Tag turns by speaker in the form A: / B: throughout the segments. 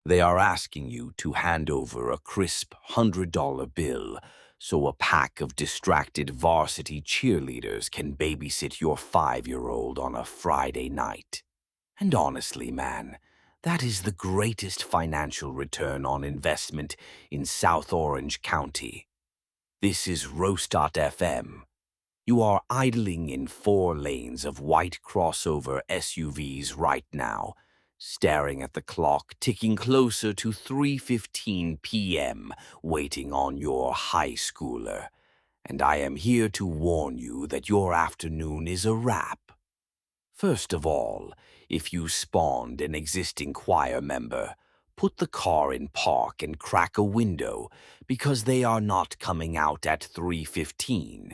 A: They are asking you to hand over a crisp $100 bill so a pack of distracted varsity cheerleaders can babysit your 5-year-old on a Friday night. And honestly, man, that is the greatest financial return on investment in South Orange County. This is Roast.fm. You are idling in 4 lanes of white crossover SUVs right now, staring at the clock ticking closer to 3:15 p.m., waiting on your high schooler. And I am here to warn you that your afternoon is a wrap. First of all, if you spawned an existing choir member, put the car in park and crack a window because they are not coming out at 3:15.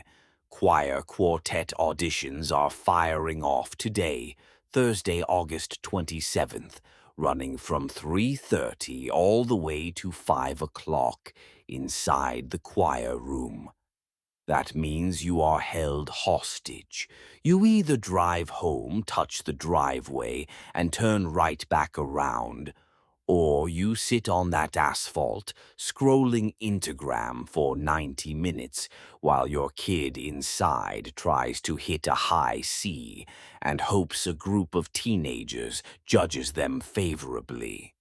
A: Choir quartet auditions are firing off today, Thursday, August 27th, running from 3:30 all the way to 5 o'clock inside the choir room. That means you are held hostage. You either drive home, touch the driveway, and turn right back around, or you sit on that asphalt, scrolling Instagram for 90 minutes while your kid inside tries to hit a high C and hopes a group of teenagers judges them favorably.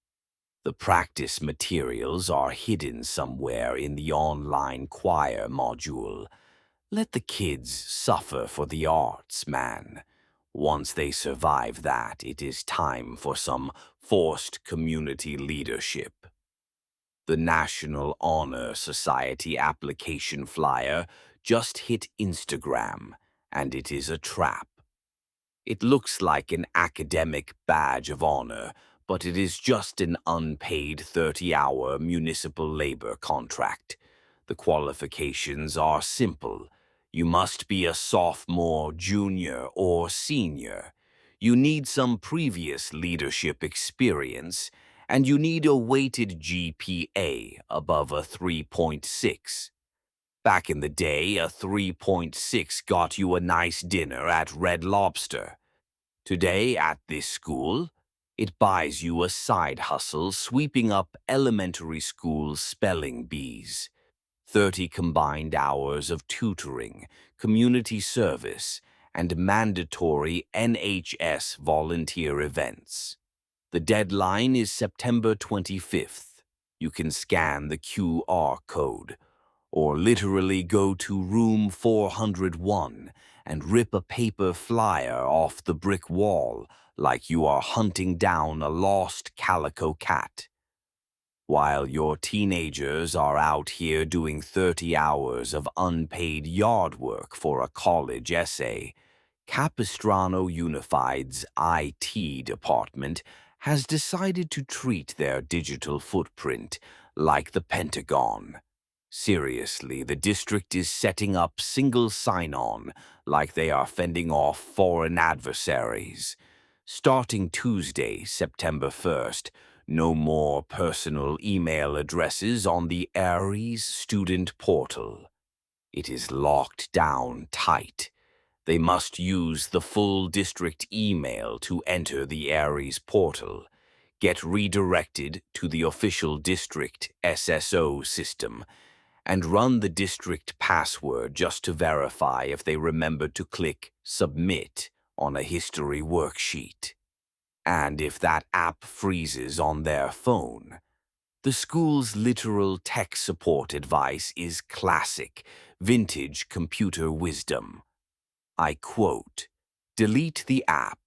A: The practice materials are hidden somewhere in the online choir module. Let the kids suffer for the arts, man. Once they survive that, it is time for some forced community leadership. The National Honor Society application flyer just hit Instagram, and it is a trap. It looks like an academic badge of honor, but it is just an unpaid 30-hour municipal labor contract. The qualifications are simple. You must be a sophomore, junior, or senior. You need some previous leadership experience, and you need a weighted GPA above a 3.6. Back in the day, a 3.6 got you a nice dinner at Red Lobster. Today, at this school, it buys you a side hustle sweeping up elementary school spelling bees, 30 combined hours of tutoring, community service, and mandatory NHS volunteer events. The deadline is September 25th. You can scan the QR code, or literally go to room 401 and rip a paper flyer off the brick wall like you are hunting down a lost calico cat. While your teenagers are out here doing 30 hours of unpaid yard work for a college essay, Capistrano Unified's IT department has decided to treat their digital footprint like the Pentagon. Seriously, the district is setting up single sign-on like they are fending off foreign adversaries. Starting Tuesday, September 1st, no more personal email addresses on the Aries student portal. It is locked down tight. They must use the full district email to enter the Aries portal, get redirected to the official district SSO system, and run the district password just to verify if they remember to click Submit on a history worksheet. And if that app freezes on their phone, the school's literal tech support advice is classic, vintage computer wisdom. I quote, "Delete the app,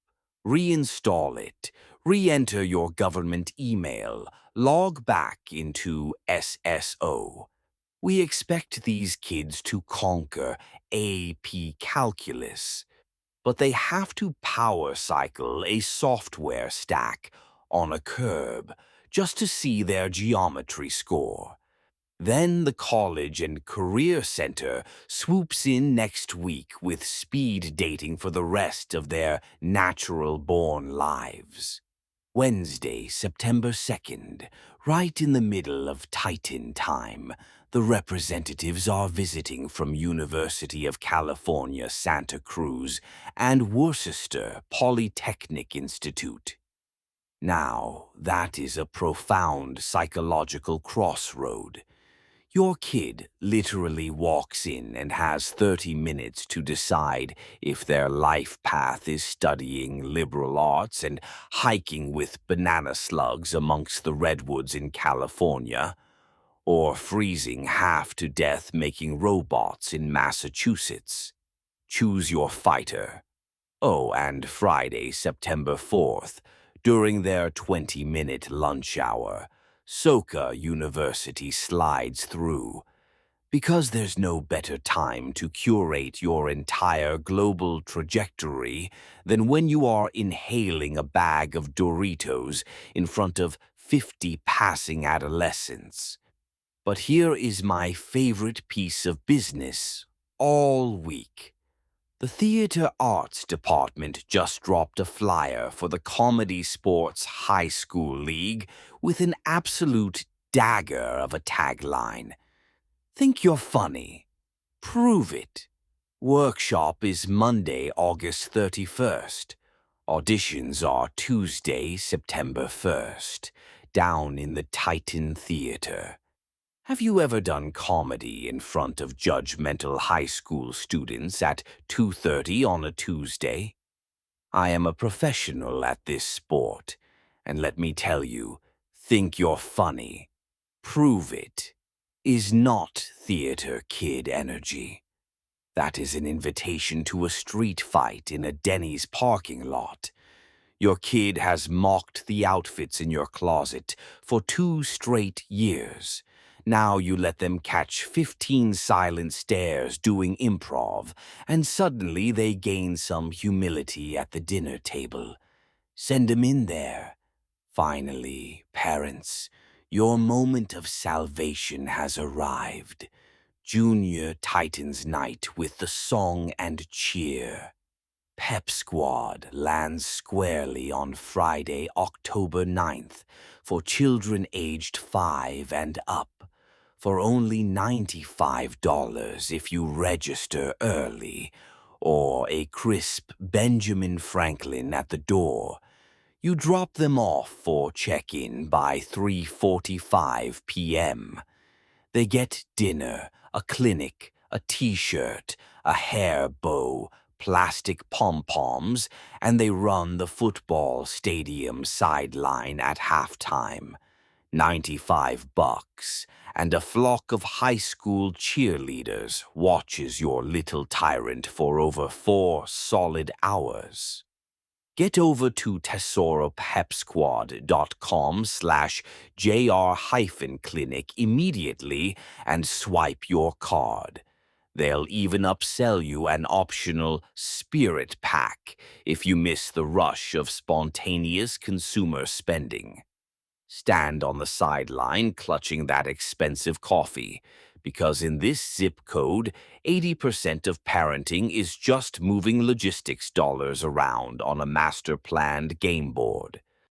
A: reinstall it, re-enter your government email, log back into SSO. We expect these kids to conquer AP calculus, but they have to power cycle a software stack on a curb just to see their geometry score. Then the College and Career Center swoops in next week with speed dating for the rest of their natural-born lives. Wednesday, September 2nd, right in the middle of Titan time, the representatives are visiting from University of California, Santa Cruz and Worcester Polytechnic Institute. Now, that is a profound psychological crossroad. Your kid literally walks in and has 30 minutes to decide if their life path is studying liberal arts and hiking with banana slugs amongst the redwoods in California, or freezing half to death making robots in Massachusetts. Choose your fighter. Oh, and Friday, September 4th, during their 20-minute lunch hour, Soka University slides through. Because there's no better time to curate your entire global trajectory than when you are inhaling a bag of Doritos in front of 50 passing adolescents. But here is my favorite piece of business all week. The Theater Arts Department just dropped a flyer for the Comedy Sports High School League with an absolute dagger of a tagline. Think you're funny? Prove it. Workshop is Monday, August 31st. Auditions are Tuesday, September 1st, down in the Titan Theater. Have you ever done comedy in front of judgmental high school students at 2:30 on a Tuesday? I am a professional at this sport, and let me tell you, think you're funny. Prove it. Is not theater kid energy. That is an invitation to a street fight in a Denny's parking lot. Your kid has mocked the outfits in your closet for 2 straight years. Now you let them catch 15 silent stares doing improv, and suddenly they gain some humility at the dinner table. Send them in there. Finally, parents, your moment of salvation has arrived. Junior Titans Night with the song and cheer. Pep Squad lands squarely on Friday, October 9th for children aged 5 and up for only $95 if you register early, or a crisp Benjamin Franklin at the door. You drop them off for check-in by 3:45 p.m. They get dinner, a clinic, a t-shirt, a hair bow, plastic pom-poms, and they run the football stadium sideline at halftime. $95, and a flock of high school cheerleaders watches your little tyrant for over 4 solid hours. Get over to tesoropepsquad.com/JR-clinic immediately and swipe your card. They'll even upsell you an optional spirit pack if you miss the rush of spontaneous consumer spending. Stand on the sideline clutching that expensive coffee, because in this zip code, 80% of parenting is just moving logistics dollars around on a master-planned game board.